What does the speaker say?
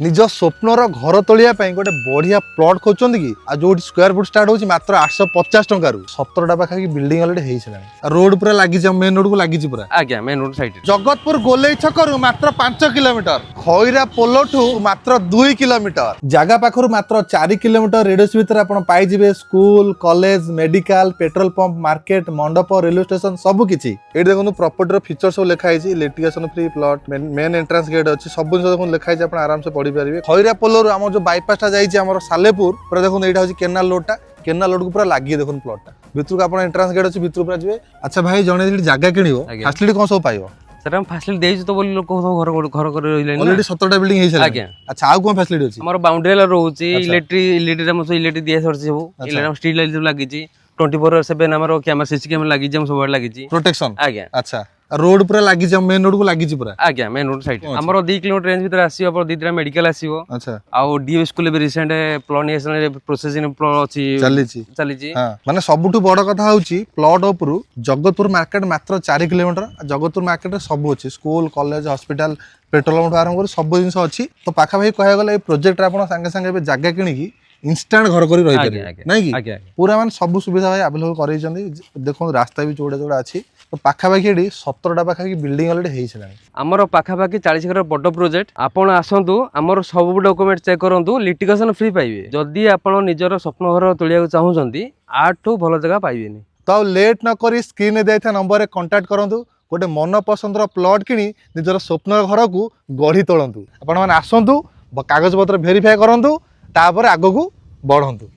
निज स्वप्नर घर तोलिया गोटे बढ़िया प्लॉट खोजुंट कि जो स्क्वायर फुट स्टार्ट होची मात्र 850 टंका 17टा पाखा बिल्डिंग अलरेडी हेई छलानी रोड पूरा लागी मेन रोड को लागी पूरा आज्ञा मेन रोड साइड जगतपुर गोलेई छकरू मात्र 5 किलोमीटर खैरा पोलोठू मात्र 2 किलोमीटर जगह पाखर मात्र 4 किलोमीटर रेडियस भीतर आपण पाइजिबे school college medical petrol pump market मंडप रेलवे स्टेशन सब किछि एठी देखनु प्रॉपर्टी रो फीचर सब लिखा हिछि litigation free plot main entrance gate अछि सब जिंस देखनु लिखा हिछि आपण आराम से पढ़ी परिबे खैरा पोलोर हमर जो बाईपास टा जाइछि हमर सालेपुर पूरा देखनु एटा होछि केनाल रोड टा केनाल रोड को पूरा लागि देखनु प्लॉट टा भितर को आपण एंट्रेंस गेट अछि भितर पूरा जिवे अच्छा भाई जणे जगह किनिबो फैसिलिटी कोन सब पाइबो सर हम फैसिलिटी देइछु तो बोली लोक घर कर रहिलेन ऑलरेडी 17टा बिल्डिंग हेइ छला आज्ञा अच्छा आउ कोन फैसिलिटी अछि हमर बाउंड्री ला रहउची इलेक्ट्रिक हम इलेक्ट्रिक दिया सरछि सब इलेक्ट्रिक स्ट्रीट लाइट लागि छी 24/7 हमर कैमरा सीसी कैमरा लागि छी हम सब लागि छी प्रोटेक्शन आज्ञा अच्छा रोड पूरा लागि छी मेन रोड को लागि छी पूरा आज्ञा मेन रोड साइड हमर 2 किलोमीटर रेंज भीतर आसीबो पर दिदरा मेडिकल आसीबो अच्छा आ डीओ स्कूल भी रिसेंट प्लानेशन प्रोसेसिंग अछि चली छी हां माने सबुठु बड़ कथा होची प्लॉट उपरु जगतपुर मार्केट मात्र 4 किलोमीटर जगतपुर मार्केट रे सब अछि school college hospital petrol pump आरंभ कर सब जिंस अछि तो पाखा भाई कहया गले प्रोजेक्ट रे आपण संगे संगे जगह किनि की इंस्टेंट घर करी रही पारे नहीं कि पूरा मान सब सुविधा भाई अवेलेबल करई जंदी देखो रास्ता भी जोड़ा जोड़ा अछि तो पाखा बाकी एडी 17टा पाखा की बिल्डिंग ऑलरेडी हेइ छलानी हमर पाखा बाकी 40 एकड़ बड़ प्रोजेक्ट आपण आसंतु हमर सब डॉक्यूमेंट चेक करंतु लिटिगेशन फ्री पाइबे जदी आपण निजर स्वप्न घर तोलिया चाहू छंती आठू भलो जगह पाइबेनी तो लेट न करी स्क्रीन रे देथा नंबर रे कांटेक्ट करंतु गोटे मन पसंदर प्लॉट किनी निजर स्वप्न घर को गढ़ी तोलंतु आपण मान आसंतु कागज पत्र वेरीफाई करंतु तापर आगो को बढ़ंतु।